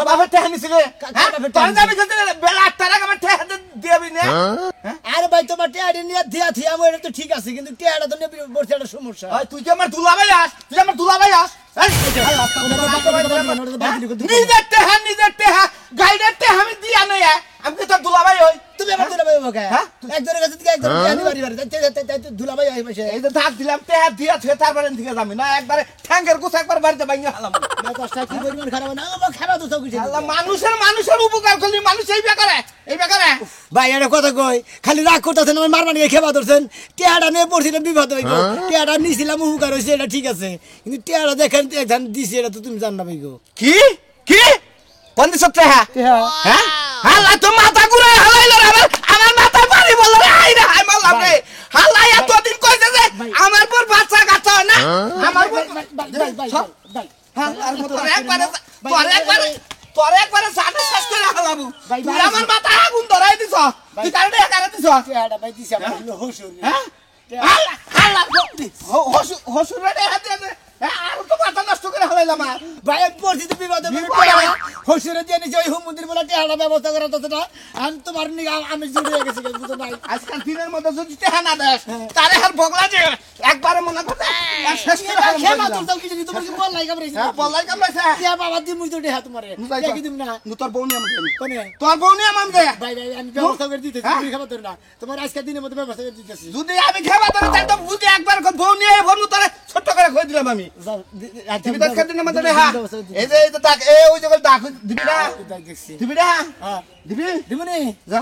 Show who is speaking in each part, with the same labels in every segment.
Speaker 1: বাবা টেহা নিছিলে বেলা ৮টার আগে আমার টেহা দিবি না।
Speaker 2: আরে ভাই তোমার টেহাটা নিয়ে দিয়া থিয়া আমার তো ঠিক আছে, কিন্তু টেহাটা তো নিয়ে বসে একটা সমস্যা।
Speaker 1: তুই কি আমার দুলাভাই আস, তুই আমার দুলাভাই আস। নিজের টেহা গাইডের টেহা আমি দিয়া নেই, আমি কি তোর দুলাভাই হই?
Speaker 2: তুমি আমার দুলাভাই বাবা একজনের কাছে থেকে একজন বাড়ি বাড়ি দুলাভাই আই বসে
Speaker 1: এই যে ধাক দিলাম টেহা দিয়া থুয়ে তারপরে দিকে যাবি না, একবারে ঠ্যাঙ্গের গুছ একবার বাড়িতে ভাঙিয়ে হালাম।
Speaker 2: কি পরিমাণ খারাপ না আমার খারাপ তো সব কিছু।
Speaker 1: মানুষের উপকার করলি মানুষ এই বেকারে
Speaker 2: ভাই একটা কথা কই, খালি রাগ করতেছেন আমার মারমানি খেবা ধরছেন। টেহাটা নিয়ে পড়ছিলাম বিপদ হইব, টেহাটা নিয়েছিলাম উপকার হয়েছে এটা ঠিক আছে, কিন্তু টেহাটা দেখেন একধান দিছি এটা তো তুমি জান না ভাই গো।
Speaker 1: কি কি কোন দিছ টেহা? হ্যাঁ হালা তো মাথা ঘুরে হালাইলো আমার মাথা বাড়ি বলল রে আই রে আই মারলাম রে। হালাই এতদিন কইছে যে আমার পর বাচ্চা কাচ্চা হয় না, আমার পর তোর একবারে সাথে শেষ করে হালাবো। তুই আমার মাথা আগুন ধরাই দিছ, তুই কারণে একারে দিছ।
Speaker 2: টেহাটা ভাই দিছি আমার হসুর।
Speaker 1: হ্যাঁ হালা হসুর রে হাতে আর তো মাথা নষ্ট করে হালাইলাম।
Speaker 2: ভাই পড়ছি তো বিপদ হসুরে দিয়ে নিছে ওই মন্দির বলে টেহাটা ব্যবস্থা করা তো না। আমি তোমার নিয়ে আমি জুড়ে হয়ে গেছি বুঝো ভাই।
Speaker 1: আজকাল দিনের মধ্যে যদি টেহা না দেস তারে আর বগলা যে একবারে মনে করে শেষ করে
Speaker 2: খেমা তোর দাও কিছু তোমার কি বল লাগা রে।
Speaker 1: বলাই কামড়াইছে
Speaker 2: টিয়া বাবা দি মুই তো টেহা তোমারে দেখি তুমি না
Speaker 1: তোর বউ নিয়ে আমি
Speaker 2: কোনে
Speaker 1: তোর বউ নিয়ে আমি দে।
Speaker 2: ভাই ভাই আমি ব্যবস্থা করে দিতেছি, তুমি খাবার তোর না তোমার আজকে দিনের মধ্যে ব্যবস্থা করে দিতেছি।
Speaker 1: যদি আমি খাবার তোর তাই তো বুঝি একবার বউ নিয়ে বনু তোরে ছোট করে কই দিলাম আমি। তুমি দেখ দিনের মধ্যে হ্যাঁ এই যে ডাক এই ওই জায়গায় ডাক দিবি না দিবি না
Speaker 2: হ্যাঁ
Speaker 1: দিবি
Speaker 2: দিবি নি
Speaker 1: যা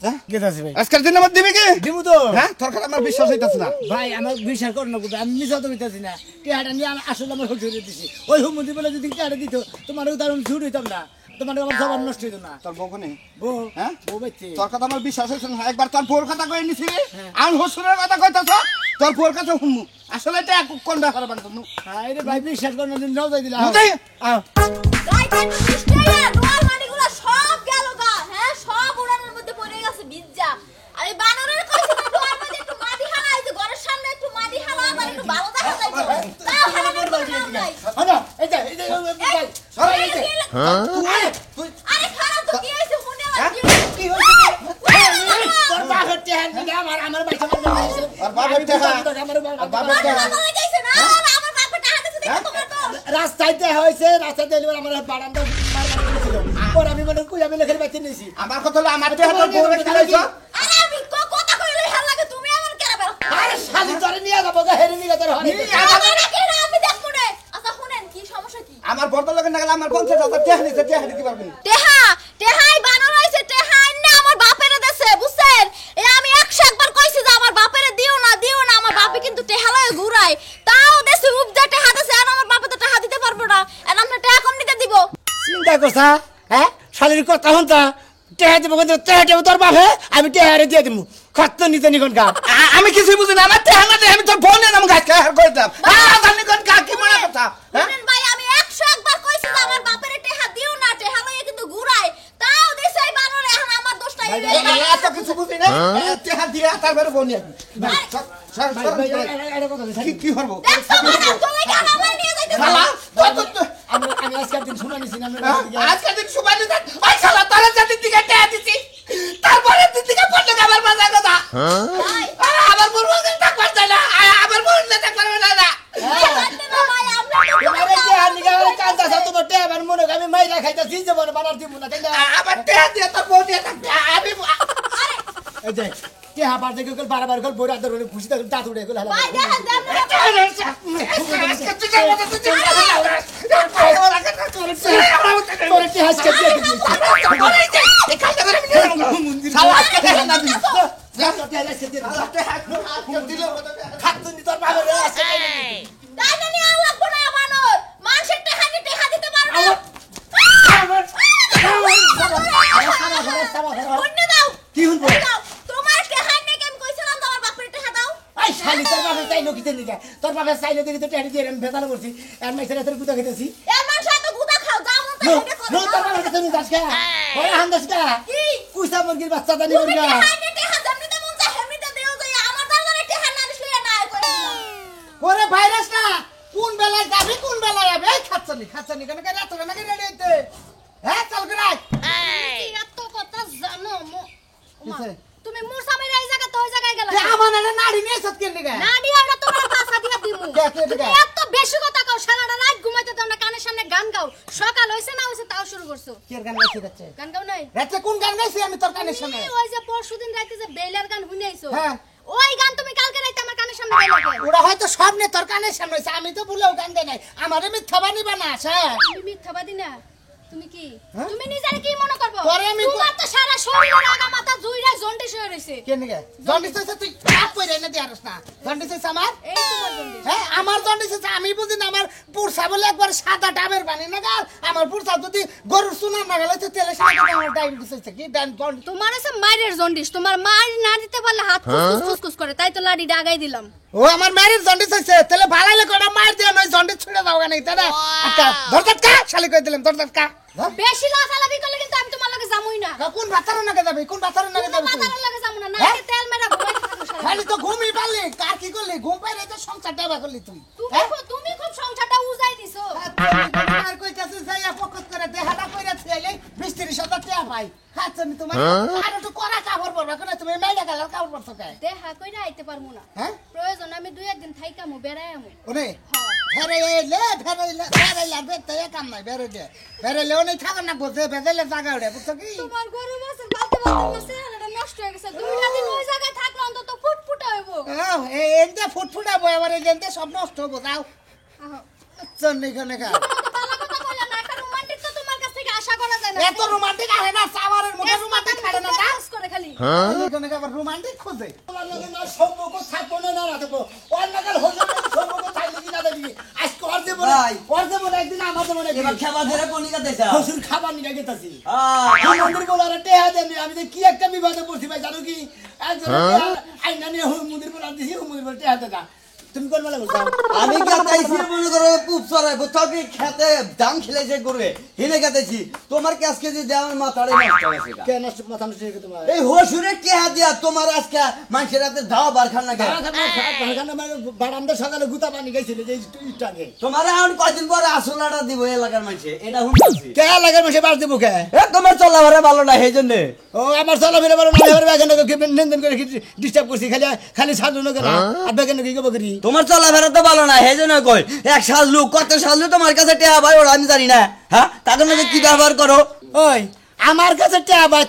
Speaker 1: যা
Speaker 2: গেত আছে ভাই
Speaker 1: আজকের দিনের মধ্যে দিবি কি
Speaker 2: দিমু তো।
Speaker 1: হ্যাঁ তোর কথা আমার বিশ্বাস হইতাছে না
Speaker 2: ভাই আমার বিশ্বাস কর না কোথায় আমি মিছা তো হইতাছি না। টিয়াটা নিয়ে আমি আসলে আমার হসুরে দিছি ওই হুমন্দি বলে যদি টিয়াটা দিত তোমার উদাহরণ ছুট হইতাম না, তোমার আমার জবান নষ্ট হইতো না।
Speaker 1: তোর বউ কোনে
Speaker 2: বউ
Speaker 1: হ্যাঁ
Speaker 2: বউ বাইতে
Speaker 1: তোর কথা আমার বিশ্বাস হইছে না। একবার তোর বউর কথা কই নিছিলি আমি হসুরের কথা কইতাছ তোর বউর কাছে হুমু আসলে এটা কোন ব্যাপারে বানতো নু।
Speaker 2: আরে ভাই বিশ্বাস কর না নাও যাই দিলা
Speaker 1: বুঝাই
Speaker 2: আও
Speaker 3: গাই গাই মিস্টাইয়া নোয়াল মানিগুলো সব গেল গা। হ্যাঁ সব উড়ানের মধ্যে পড়ে গেছে বিজ্জা। আরে বানরের কইছে না নোয়াল মানি একটু মাটি হালা এই যে ঘরের সামনে একটু মাটি হালা আর একটু ভালো দেখা যাইতো তাও হালানোর কোনো নাম নাই।
Speaker 2: আনো এই যে ভাই
Speaker 3: সবাই এই যে আরে খারাপ তো কি হইছে শুনে আর
Speaker 2: কি হইছে তোর বাপের টিয়া নিয়ে আমার বাইচা মারছে
Speaker 1: আর বাপের টাকা
Speaker 2: আমার
Speaker 1: বাপের টাকা
Speaker 3: আমার লাগাইছে না আমার বাপে টাকা দিছে দেখো তোমার তো
Speaker 2: রাস্তায় হইছে রাস্তায় দিলে আমার বারান্দা মারছিল পর আমি মনে কই আমি লেখের বাইতে নিছি
Speaker 1: আমার কথা হলো আমার টাকা তোর বউরে খাইছ।
Speaker 3: আরে আমি কথা কইলে ভাল লাগে তুমি আমার কেন বের
Speaker 2: আরে শালি তোরে নিয়ে যাব গো হেরে নিয়ে তোর হরে
Speaker 3: আমি দেখবো রে। আচ্ছা শুনেন কি সমস্যা কি?
Speaker 1: আমার বড় লোকের না গেলে আমার 50,000 টাকা নিতে টাকা দিতে পারবি না।
Speaker 3: টেহাই বানর হইছে টেহাই না আমার বাপেরে দেছে বুঝছেন। এ আমি 100 বার কইছি যে আমার বাপেরে দিও না আমার বাপে কিন্তু টেহা লয়ে ঘুরায় তাও দেছে উপজা টেহা দেছে আর আমার বাপে তো টেহা দিতে পারবো না। আর আমরা টেহা কম নিতে দিব।
Speaker 2: চিন্তা করছা হ্যাঁ শালির কথা হন্তা টেহা দিব কিন্তু টেহা দেব তোর বাপে আমি টেহারে দিয়ে দিমু খত্ত নিতে নিকন গা
Speaker 1: আমি কিছু বুঝি না আমার টাকা না আমি তোর বোন নাম গাছ খাই আর কইতাম জানি কোন কা কি মনে কথা
Speaker 3: শুনেন ভাই আমি 101 বার কইছি যে আমার বাপেরে টেহা দিও না টেহা লয়ে কিন্তু ঘুরায় তাও দেছে এই বানর এখন আমার দোষটা
Speaker 1: এত কিছু বুঝি না টাকা দিয়ে তারপরে বোন নিয়ে কি করবো
Speaker 3: দেখছো মানে তুমি কেন আমার নিয়ে যাইতে
Speaker 1: শালা
Speaker 2: আমি আজকের দিন শুনা নিছি না
Speaker 1: আজকে দিন সুবাই দিন ওই শালা তোর জাতি দিকে টাকা দিছি তারপরে দিন দিকে পড়লো আমার বাজার কথা
Speaker 3: ভাই
Speaker 1: আমার বড় বড় টাকা পারছে না আমার বড় টাকা পারবে না
Speaker 3: ভাই আমরা
Speaker 2: আরে টেহা নিগা কান্দা সব তোমার টেহা আমার মনে আমি মাইরা খাইতাছি জীবন বানার দিব না তাই না
Speaker 1: আমার টাকা দিয়ে তোর বোন দিয়ে আমি
Speaker 2: এই যে টেহা বার দেখে গেল বারবার গেল বড় আদর হলে খুশি থাকে দাঁত উড়ে গেল
Speaker 3: ভাই দেখেন
Speaker 2: তোর টেহা আজকে দিয়ে দিবি
Speaker 1: শালা আজকে টাকা না দিস
Speaker 2: টেহা আজকে দিয়ে দিবি খাতুনি তোর বাবা রে আছে
Speaker 3: দাইনা নিয়ে আল্লাহ কোনা বানর মানুষের টেহা নিতে টেহা দিতে পারবে না অন্য দাও
Speaker 2: কি হইব
Speaker 3: তোমার টেহা নিয়ে কেম কইছিলাম তোমার বাপের টেহা দাও
Speaker 2: আই শালি তোর বাবা চাইলো কিতে নিগা তোর বাবা চাইলে দেখি তো টেহা দিয়ে আমি বেতাল করছি আর মাইছেরা তোর গুতা খেতেছি
Speaker 3: এর মানুষ এত গুদা খাও যাও মন তো হেডে
Speaker 2: নো
Speaker 3: করো
Speaker 2: তোর বাবা কাছে নিয়ে যাস কা ওরে হান্দাস কা
Speaker 3: কি
Speaker 2: কুইসা মুরগির বাচ্চা দানি
Speaker 3: তুমি
Speaker 2: করগা
Speaker 3: টেহা নিয়ে টেহা যেমনিতে মন চায় হেমনিতে দেও যাই আমার দাদারে টেহা না দিছলে না কই
Speaker 2: ওরে ভাইরাস না কোন বেলায় যাবি কোন বেলায় যাবে এই খাচ্ছনি কেন কেন এত কেন রেডি হইতে হ্যাঁ চল করে আয়
Speaker 3: কি এত কথা জানো ওমা,
Speaker 2: কিসে?
Speaker 3: তুমি মোর সামনে এই জায়গা তো ওই জায়গায় গেলা
Speaker 2: তে আমার না নাড়ি নিয়ে সত কেন দিগা
Speaker 3: না দিয়া ওটা তোমার পাছা দিয়া দিমু
Speaker 2: কে, কে,
Speaker 3: তুমি
Speaker 2: কে?
Speaker 3: এত বেশি কথা কও সারাটা রাত ঘুমাইতে দাও না কানের সামনে গান গাও সকাল হইছে না হইছে তাও শুরু করছো
Speaker 2: কি গান গাইছিস রাতে
Speaker 3: গান গাও নাই
Speaker 2: রাতে কোন গান গাইছিস আমি তোর কানের সামনে
Speaker 3: তুমি ওই যে পরশুদিন রাতে যে বেলার গান শুনাইছো
Speaker 2: হ্যাঁ।
Speaker 3: ওই গান তুমি কালকে রাতে আমার কানের সামনে গাইলা কেন?
Speaker 2: ওরা হয়তো স্বপ্নে তোর কানের সামনে হইছে আমি তো ভুলেও গান গাই নাই আমারে মিথ্যা বানিবা না স্যার
Speaker 3: তুমি মিথ্যাবাদী না তুমি কি
Speaker 2: হ্যাঁ?
Speaker 3: তুমি নিজের কি মনে করবো
Speaker 2: পরে আমি
Speaker 3: তোমার তো সারা শরীরের আগা মাথা জুইরা জন্ডিস হয়ে রইছে
Speaker 2: কেন গে জন্ডিস হইছে তুই কাপ কইরা এনে দিয়ারস না জন্ডিস হইছে আমার
Speaker 3: এই তোমার জন্ডিস
Speaker 2: হ্যাঁ আমার জন্ডিস হইছে আমি বুঝি না আমার পুরসা বলে একবার সাদা ডাবের পানি না গাল আমার পুরসা যদি গরুর সুনা না গেলে তো তেলে সাদা আমার ডায়াবেটিস হইছে কি জন্ডিস
Speaker 3: তোমার আছে মায়ের জন্ডিস তোমার মায়ের না দিতে পারলে হাত খুসখুস করে তাই তো লাড়ি ডাগাই দিলাম
Speaker 2: ও আমার মায়ের জন্ডিস হইছে তাহলে ভালাইলে কটা মার দিয়ে নয় জন্ডিস ছুড়ে দাও গানি তাই না আচ্ছা ধরতাত কা শালি কই দিলাম ধরতাত কা
Speaker 3: বেশি লাফালাফি করলে কিন্তু আমি তোমার লগে যামুই না
Speaker 2: কোন বাতারে নাগে যাবে কোন বাতারে নাগে যাবে তুই?
Speaker 3: মাথার লগে যামু না
Speaker 2: হ্যাঁ?
Speaker 3: নাকে তেল মেরা ঘুমাইতে থাকো সারা
Speaker 2: খালি তো ঘুমি পারলি কার কি করলি ঘুম পাইলে তো সংসার ডাবা করলি তুই
Speaker 3: তুমি খুব সংসারটা উজাই দিছো
Speaker 2: আর কই কাছে যাইয়া ফোকাস করে দেহাটা কইরা ছিলাইলে 20-30 টাকা পাই খাচ্ছনি তোমার আর একটু করা কাপড় পরবা কেন তুমি মেলা গেল কাপড় পরছো কে
Speaker 3: দেহা কইরা আইতে পারমু না
Speaker 2: হ্যাঁ
Speaker 3: প্রয়োজন আমি 2-1 দিন থাইকামু বেড়াইমু
Speaker 2: ওরে ফেরাইলে বেতে কাম নাই বেরাইলে ওনে থাকা না বলতে বেজাইলে জায়গা ওরে বুঝছো কি
Speaker 3: তোমার গরু মাছের বালতে বালতে মাছের এটা নষ্ট হয়ে গেছে 2 দিন ওই জায়গায় থাকলে অন্তত ফুটফুটা হইবো
Speaker 2: এনতে ফুটফুটাবো এবার এনতে সব নষ্ট হবো যাও চন্নি কোনে কা
Speaker 3: ভালো কথা বললা না একটা রোমান্টিক তো তোমার কাছ থেকে আশা করা যায় না
Speaker 2: এত রোমান্টিক আহে না সাওয়ারের মধ্যে রোমান্টিক খাড়ে না না
Speaker 3: কাজ করে খালি
Speaker 2: কোনে কা আবার রোমান্টিক খোঁজে আমার লাগে না সম্পর্ক থাকবো না না থাকবো অন্যকাল হজম সম্পর্ক থাকলে কি না দেখি আজ কর দেব না একদিন আমার দেব না
Speaker 4: এবার খাবার ধরে কোনিকা দেছা
Speaker 2: হসুর খাবার নিয়ে গেতাছি
Speaker 4: আ
Speaker 2: মন্দির গোলারে টেহা দেনি আমি যে কি একটা বিবাদে পড়ছি ভাই জানো কি একজন আইনা নিয়ে মন্দির গোলা দিছি মন্দির টেহা দেনা তুমি কোন বেলা বলছো
Speaker 4: আমি কাটাইছি মনে করো পুপ চড়াই বুঝছো কি খেতে দাম খেলেছে করবে হিনে কাটাইছি তোমার কি আজকে যে আমার মাথারে নষ্ট হয়েছে
Speaker 2: কে নষ্ট মাথা নষ্ট হয়ে গেছে তোমার
Speaker 4: এই হসুরে কে দিয়া তোমার আজকে মানুষের হাতে দাও বারখান না
Speaker 2: বারান্দা সকালে গুতা পানি গেছিল যে ইটাকে
Speaker 4: তোমার এখন কয়দিন পরে আসলাটা দিব এলাকার মানুষে এটা শুনছি
Speaker 2: কে লাগে মাসে বাস দেবো কে
Speaker 4: এ তোমার চলাফেরা ভালো না সেই জন্য
Speaker 2: ও আমার চলাফেরা ভালো না এবার বেগানে নেন করে ডিস্টার্ব করছি খালি খালি সাজু না কেন আর বেগানে কি করি
Speaker 4: তোমার চলাফেরা তো ভালো না সেই জন্য কই এক সাজলু কত সাজলু তোমার কাছে টেহা ভাই ওরা আমি জানি না হ্যাঁ তাদের মধ্যে কি ব্যবহার করো
Speaker 2: ওই আমার কাছে টেয়া ভাই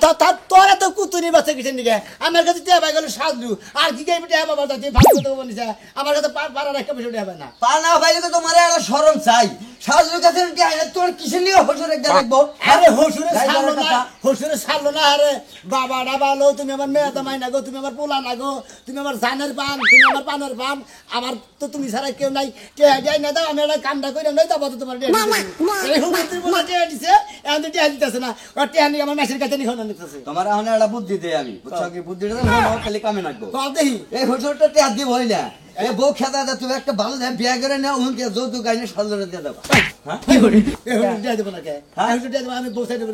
Speaker 2: তোরা তো কুতুনি বাচ্চা কিছু দিকে আমার কাছে টেয়া ভাই গেল সাজলু আর কি গাইবি টেয়া বাবা তুই ভালো কথা বলিস আমার কাছে পাড়ার একটা বিষয় টেয়া ভাই না
Speaker 4: পা না ভাই তো তোমার একটা শরম চাই সাজলু কাছে টেহা তোর কিসে নিয়ে হসুরে দেখবো
Speaker 2: আরে হসুরে সারলো না আরে বাবা ডাবালো তুমি আমার মেয়ে দামাই না গো তুমি আমার পোলা না গো তুমি আমার জানের পান তুমি আমার পানের পান আমার তো তুমি ছাড়া কেউ নাই টেয়া যাই না দাও আমি একটা কামটা করে নই তারপর তো তোমার এই হুমন্ত্রী বলা টেয়া দিছে এখন তো টেয়া দিতেছে না ওর টেয়া নিয়ে আমার মেসের কাছে নিখনো নিতেছে
Speaker 4: তোমার এখন একটা বুদ্ধি দেই আমি বুঝছো কি বুদ্ধিটা তো মনে খালি কামে নাকবো
Speaker 2: দেখি
Speaker 4: এই হসুরটা টেহা দিব হই না এই বউ খেতা দা তুমি একটা ভালো বিয়া করে নাও উন দিয়ে যৌতুক আইনে সাজলরে দিয়ে দাও হ্যাঁ
Speaker 2: কি করি টেয়া দেবো না কে টেয়া দেবো আমি বসে দেবো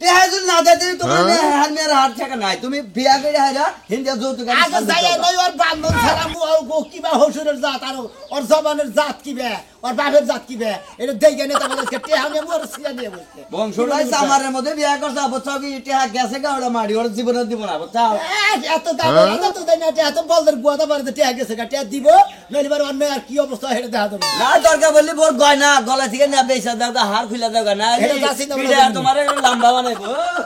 Speaker 4: টেহা যদি না দেতে তোমার হাত মেয়ের হাত থাকা নাই তুমি বিয়া করে হাইরা হিন্দিয়া যৌতুক আইনে
Speaker 2: আগে যাই নই ওর বান্ধন ছাড়া কিবা হসুরের জাত আর ওর জবানের জাত কিবে ওর বাপের জাত কিবে এটা দেখে নিতে আমাদের টেহা নিয়ে মোর সিয়া দিয়ে বলছে
Speaker 4: বংশটাই সামারের মধ্যে বিয়া করছে বুঝছো কি টেহা গেছে গা ওরা মারি ওর জীবনে দিব না বুঝছো
Speaker 2: এত দাম এত দেয় না এত বলদের গুয়াদা বাড়িতে টেহা গেছে গা টেহা দিব নইলে বার অন্য আর কি অবস্থা হেঁটে দেখা দেবো
Speaker 4: না দরকার বললি বোর গয়না গলা থেকে না বেচা দাও হার খুলে দাও না
Speaker 2: এটা যাচ্ছি না
Speaker 4: পিঠা তোমার লম্বা বানাইবো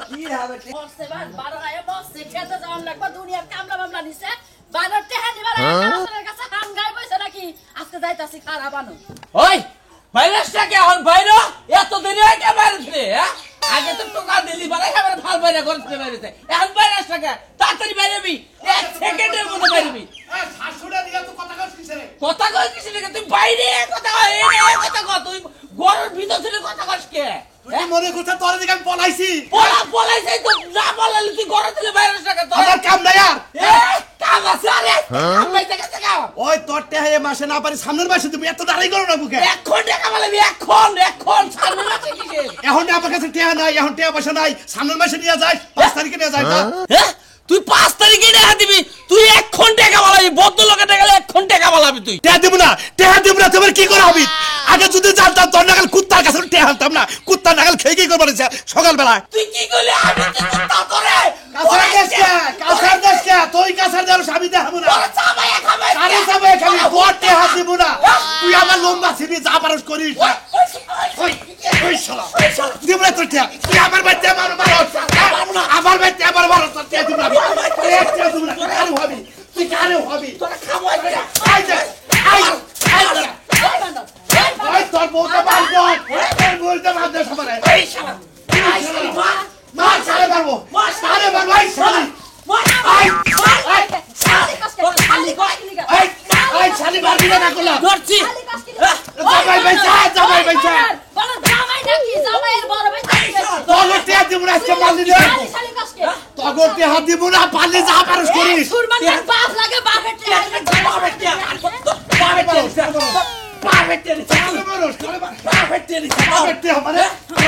Speaker 4: কি হবে
Speaker 5: বসছে বারো আয় বসছে খেতে যাওয়ার লাগবে দুনিয়ার কামলা মামলা নিছে বানর টেহা নিবার আমাদের কাছে হাম গায় বইছে নাকি আজকে যাইতাছি খারাপ আনো
Speaker 1: ওই ভাইরাসটা কে হল ভাইরো এত দেরি হয় কে ভাইরাসে হ্যাঁ আগে তো টোকা দিলি বারে এবারে ভাল বাইরে করতে বাইরেছে এখন ভাইরাসটা কে তাড়াতাড়ি বাইরেবি এক সেকেন্ডের মধ্যে বাইরেবি
Speaker 6: এ শাশুড়া দিয়া তো কথা কইছিস রে
Speaker 1: কথা কই কিছু না তুই বাইরে কথা কই এই কথা কই তুই ঘরের ভিতর থেকে কথা কইস কে
Speaker 6: তুই মনে করছ তোর দিকে আমি পলাইছি
Speaker 1: পলাইছে তো না বলালি তুই ঘরে দিলে ভাইরাসটা কে তোর
Speaker 6: আমার কাম নাই আর
Speaker 1: এ কাম আছে আরে আমি থেকে থেকে
Speaker 6: ওই তোর টেহা এ মাসে না পারি সামনের মাসে তুমি এত দাঁড়াই করো না বুকে
Speaker 1: এখন টাকা বলবি এখন সামনে মাসে কিসে
Speaker 6: এখন আমার কাছে টেহা নাই এখন টেহা পয়সা নাই সামনের মাসে নিয়ে যাই 5 তারিখে নিয়ে যাই না
Speaker 1: হ্যাঁ তুই 5 তারিখে টাকা দিবি তুই এখন টাকা বলাবি বদ্ধ লোকে টাকা এখন টাকা বলাবি করাবি তুই
Speaker 6: টেহা দিব না তোমার কি করা হবে আগে যদি জানতাম তোর নাগাল কুত্তার কাছে টেহা আনতাম না কুত্তার নাগাল খেয়ে কি করবার সকালবেলা
Speaker 1: তুই কি করলি আমি কি কুত্তা তোরে
Speaker 6: কাছার দেশ কে তুই কাছার দেশ আমি দেখাবো না
Speaker 1: চাবাইয়া খাবে
Speaker 6: আরে যাবে খালি তোর টেহা দিব না তুই আমার লম্বা ছিবি যা পারস করিস ওই শালা দিব না তোর টেহা তুই আমার বাচ্চা আমার বাচ্চা আমার বড় তোর টেহা দিব না টেহা দিব না কারে হবি তুই কারে হবি
Speaker 1: তোরা খাওয়াই দে
Speaker 6: আই দে আই ওই তোর বউটা মারবো তোর বউটা মারতে সবারে
Speaker 1: এই শালা এই শালা
Speaker 6: মার সারে মারবো সারে মারবো এই শালি এই শালি মারবি না করলা
Speaker 1: ধরছি
Speaker 6: জামাই বাইচা
Speaker 5: বলো জামাই নাকি জামাইয়ের বড় ভাই
Speaker 6: তোর টেহা দিব না আজকে মারলি দে তোর টেহা দিব না পারলে যা পারস করিস
Speaker 5: সুরমানের বাপ লাগে বাপের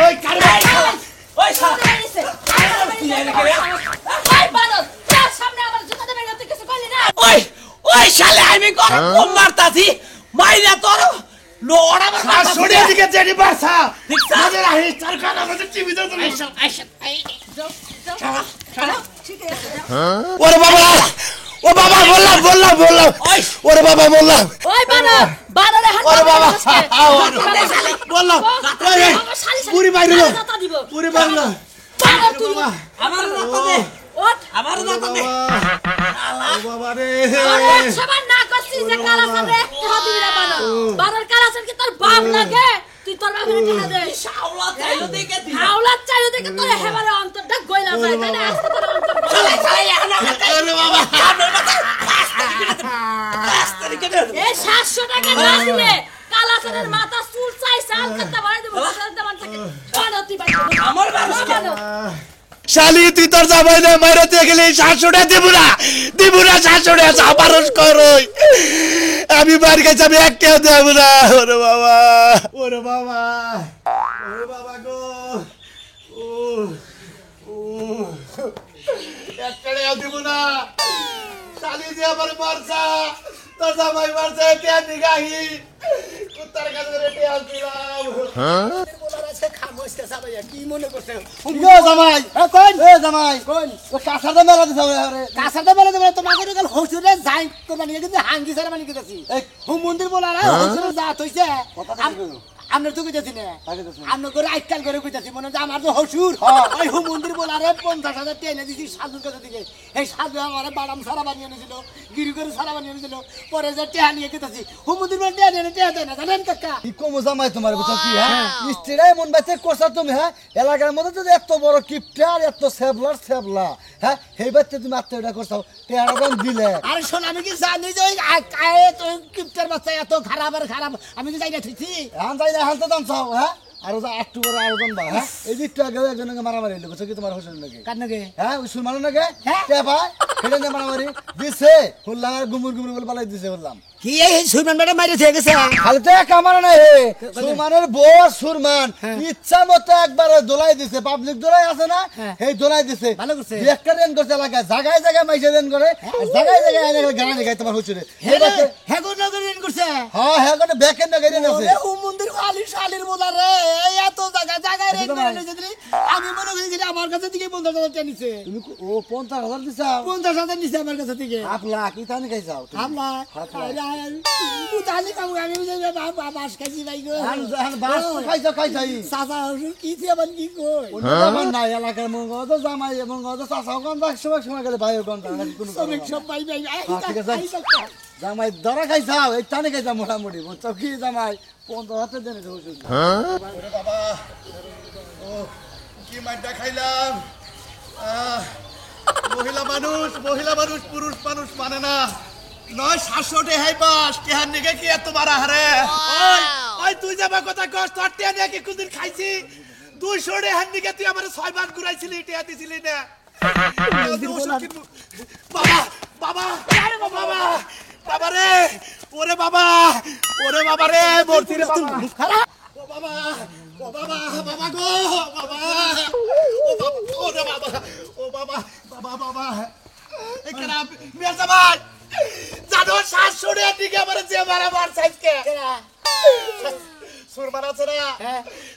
Speaker 6: ওই কারে
Speaker 1: ওই শালা ওই শালে আমি করে কম মারতাছি মাইরা তোর লোড়া মার
Speaker 6: সরিয়ে দিকে জেডি বাসা আমাদের আহি সরকার আমাদের টিভি তে ওরে বাবা ও বাবা বললাম ওরে বাবা বললাম
Speaker 5: ওই বানরে হাত
Speaker 6: ওরে বাবা বললাম পুরি মাইরলো পুরি মারলো
Speaker 5: বানর তুই
Speaker 1: আমার রাতা দে
Speaker 5: ওঠ
Speaker 1: আমার রাতা দে
Speaker 6: বাবা রে
Speaker 5: সবার না করছিস যে কালাসান রে একটা দিবি না বানর কালাসান কি তোর বাপ লাগে তুই তোর বাপের টাকা দে
Speaker 1: শাওলা চাইলো দেখে তুই
Speaker 5: হাওলাত চাইলো দেখে তোর হেবারে অন্তরটা গইলা যায় তাই না আজকে তোর অন্তর
Speaker 1: শালা এখানে
Speaker 6: ওরে বাবা
Speaker 5: এই 700 টাকা না দিলে কালাসানের মাথা চুল চাই সাল করতে বাড়ি দেব দেব থাকে বানর তুই বাড়ি
Speaker 1: আমার মানুষ কে
Speaker 6: শালি তুই তোর জামাই না মাইরাতে গেলে 700 দিব না 700 যা পারস করই আমি বাড়ি গেছি আমি একটা দেব না ওরে বাবা গো একটাও দিব না শালি যে আমার মারছা তোর জামাই মারছে কে নিগাহি কুত্তার কাছে রেটে আসছিলাম
Speaker 2: কি মনে করছে
Speaker 4: জামাই জামাই কাছাটা মেলা দিতে হবে
Speaker 2: কাছাটা বেলা দেবে তোমাকে কাল হসুরে যাই তোমার নিয়ে কিন্তু হাঙ্গি সারা মানে গেছি হুম মন্দির বলা না হসুরে যা হইছে আমরা তো কইতাছি না আমরা করে আজকাল করে কইতাছি মনে যে আমার তো হসুর ওই হুম মন্দির বলা রে 50,000 টেনে দিছি সাধুর কাছে দিকে এই সাধু আমারে বাদাম সারা বানিয়ে এনেছিল গিরি করে সারা বানিয়ে এনেছিল পরে যে টেহা নিয়ে কইতাছি হুম মন্দির বলা টেহা দেয় না জানেন কাকা
Speaker 4: কি কমো জামাই তোমার বুঝছো কি হ্যাঁ স্ত্রীরাই মন বাইতে করছা তুমি হ্যাঁ এলাকার মধ্যে তো এত বড় কিপটার এত সেবলা হ্যাঁ সেই বাচ্চা তুমি আত্মীয়টা করছো টেহারকম দিলে
Speaker 2: আরে শোন আমি কি জানি যে ওই কিপ্টার বাচ্চা এত খারাপ আর খারাপ আমি কি যাই না ঠিকই
Speaker 4: এখন যাই না এখন তো দাম চাও হ্যাঁ আরো যা একটু করে আরো জানবা হ্যাঁ এই যে একটু আগে একজনকে মারামারি হলো বুঝছো কি তোমার হোসেন নাকি
Speaker 2: কার নাকি
Speaker 4: হ্যাঁ ওই সুলমানের নাকি
Speaker 2: হ্যাঁ।
Speaker 4: কে ভাই সেটা নিয়ে মারামারি দিছে বললাম আর গুমুর বলে পালাই দিছে বললাম
Speaker 2: কি এই সুরমান ম্যাডাম মাইরে থেকে গেছে
Speaker 4: খালি তো এক আমার না হে সুরমানের বউ আর সুরমান ইচ্ছা মতো একবার দোলাই দিছে পাবলিক দোলাই আছে না এই দোলাই দিছে
Speaker 2: ভালো করছে।
Speaker 4: একটা রেন করছে এলাকায় জায়গায় মাইসে রেন করে আর জায়গায় এনে গানা গায় তোমার হচ্ছে
Speaker 2: হ্যাঁ গো নগর রেন করছে
Speaker 4: হ্যাঁ হ্যাঁ করে ব্যাকেন্ড গাড়ি আছে
Speaker 2: ওরে ও মন্দির খালি শালির বলা রে এই এত জায়গায় রেন করে নিছে দিলি আমি মনে করি যে আমার কাছে থেকে 50,000 টাকা নিছে
Speaker 4: তুমি ও 50,000 দিছাও
Speaker 2: 50,000 নিছে আমার কাছে থেকে
Speaker 4: আপলা কি তানি খাইছাও
Speaker 2: আমরা পুতালি কাম আমি যে বাস খাইছি ভাই গো
Speaker 4: বাস খাইছাই
Speaker 2: সাসা কি দিবেন কি কই
Speaker 4: আমার নাই এলাকার মঙ্গ তো জামাই মঙ্গ তো চাচাও গন্ধ সময় গেলে ভাইও গন্ধ কোনো
Speaker 2: সবিক সব ভাই ভাই
Speaker 4: ঠিক আছে জামাই ধরা খাইছাও এই টানে খাইছা মোটামুটি বুঝছো কি জামাই 50,000 দেনে ওষুধ
Speaker 6: বাবা ও কি মাইটা খাইলাম মহিলা মানুষ পুরুষ মানুষ মানে না 700 টাকা পাস টেহার নিকে কি এত মারা হারে ওই তুই যাবা কথা কষ্ট তোর টেহা নিয়ে কি কোনদিন খাইছি 200 টাকার নিকে তুই আমারে 6 বার ঘুরাইছিলি টেহা দিছিলি না বাবা রে ওরে বাবা রে মূর্তি রে বাবা ও বাবা গো বাবা ওরে বাবা ও বাবা এখানে মিয়া জামাই মানুষ শাশুড়ির দিকে আমার যে মারা মার চাইছে সুরমান আছে না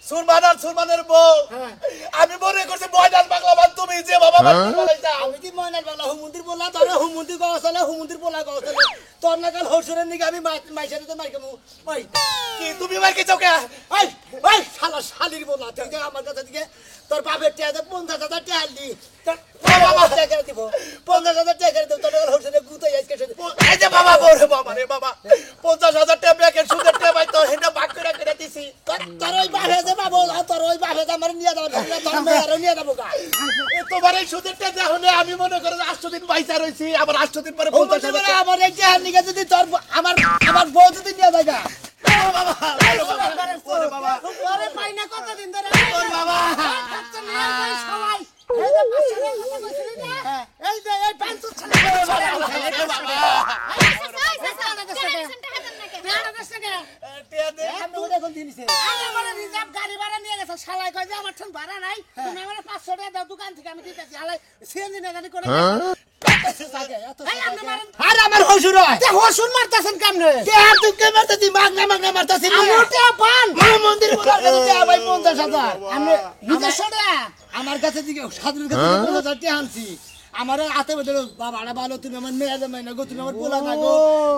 Speaker 6: সুরমান আর সুরমানের বউ আমি মনে করছি ময়দান বাংলা মান তুমি যে বাবা বলাইছা
Speaker 2: আমি কি ময়নাল বাংলা হুমুন্দির বলা তোর হুমুন্দির গছলে হুমুন্দির বলা গছলে তোর নাকাল হসুরের নিকে আমি মাইছাতে তো মাইকামু ওই
Speaker 6: কি তুমি মার কি চোখে
Speaker 2: ওই ওই শালা শালির বলা তুই যে আমার কাছে দিকে তোর বাপের টিয়া 50,000 টাকা দি তোর বাবা টাকা দিব 50,000 টাকা দিব তোর হসুরের গুতাই আজকে
Speaker 6: এই যে বাবা বড় বাবা রে বাবা 50,000 টাকা ব্যাকের সুদের টাকা পাই তো হেটা ভাগ করে করে দিছি
Speaker 2: তোর ওই বাপে যে বাবু তোর ওই বাপে আমার নিয়ে যাবো তোর মেয়েরও নিয়ে যাবো গা
Speaker 6: তোমার এই সুদের টাকা দেখলে আমি মনে করি 8 দিন পয়সা রইছি আবার 8 দিন পরে 50,000 টাকা
Speaker 2: আমার এই টাকা নিকে যদি তোর আমার বউ যদি নিয়ে যায় গা
Speaker 6: বাবা ওরে বাবা
Speaker 2: ওরে পাই না কতদিন ধরে
Speaker 6: ওরে বাবা
Speaker 2: সবাই এই যে পাঁচশো টাকা বলছিলি না এই যে এই 500 আমার হসুর হসুর মারতেছেন কেমনে মাগনা মারতেছি মন্দির ভাই 50,000 আমার কাছে দিকে সাধুর কাছে 50,000 টাকা আনছি আমার হাতে বদল বাবাটা ভালো তুমি আমার মেয়ে জামাই না গো তুমি আমার পোলা না গো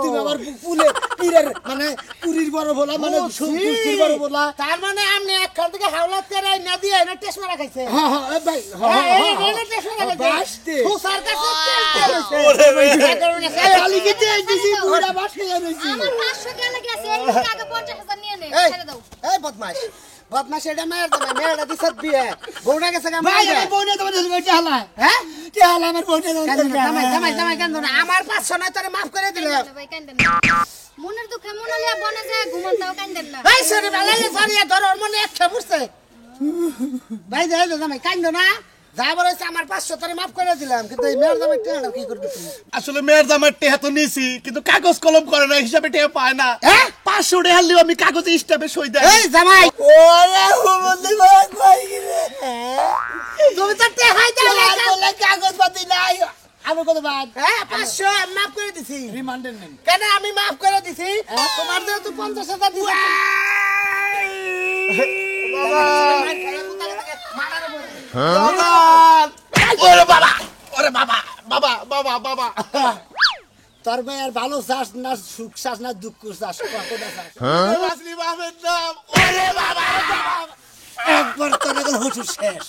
Speaker 2: তুমি আমার পুলে পীরের মানে পুরীর বড় বলা মানে সুস্থির বড় বলা
Speaker 5: তার মানে আপনি একখান থেকে হাওলাত করে না দিয়ে না টেস্ট মারা খাইছে
Speaker 2: হ্যাঁ হ্যাঁ ভাই
Speaker 5: এই রেলে টেস্ট মারা খাইছে
Speaker 2: বাসতে
Speaker 5: সুসার কাছে টেস্ট
Speaker 6: ওরে ভাই
Speaker 2: এই আলিকে দিছি পুরা বাস খেয়ে রইছি
Speaker 3: আমার 500 টাকা লাগেছে এই টাকা 50,000 নিয়ে নে ছেড়ে দাও
Speaker 5: এই বদমাশ বদমাশ এটা মায়ের দামে মেয়েটা দিছে বিয়ে বউটা গেছে গা
Speaker 2: ভাই
Speaker 5: মাইয়া
Speaker 2: আমার বোনে তোমার কি হালা
Speaker 5: হ্যাঁ
Speaker 2: কি হালা আমার বোনে
Speaker 5: জামাই কেন না আমার 500 নয় তোরে মাফ করে দিলে
Speaker 3: ভাই কান্দেন না মনের দুঃখে মনে লিয়া বনে যায় ঘুমন্তাও কান্দেন না
Speaker 5: এই সরি বালালে সরি ধর ওর মনে একটা বুঝছে ভাই যাই জামাই কান্দ না যা বলেছে আমার 500 তোরে মাফ করে দিলাম কিন্তু এই মেয়ের দামে টাকা কি করবি তুই
Speaker 6: আসলে মেয়ের জামার টেহা তো নিছি কিন্তু কাগজ কলম করে না হিসাবে টেহা পায় না 500 টাকা হলেও আমি কাগজে স্ট্যাম্পে সই দেই
Speaker 5: এই জামাই
Speaker 2: ওরে হুমন্দি ভাই কই গিরে
Speaker 5: তুমি তো টেহাই দাও
Speaker 2: আর বলে কাগজ পাতি নাই আমি কত বাদ
Speaker 5: হ্যাঁ 500 আমি মাফ করে দিছি
Speaker 2: রিমান্ডের নেন
Speaker 5: কেন আমি মাফ করে দিছি তোমার দিয়ে তো 50,000 দিছি
Speaker 6: ওরে বাবা ওরে বাবা বাবা বাবা বাবা
Speaker 2: তোর ভাই আর ভালো চাস না সুখ চাস না দুঃখ চাস কতটা চাস
Speaker 6: আসলি বাবার নাম ওরে বাবা
Speaker 2: একবার তোর হসুর শেষ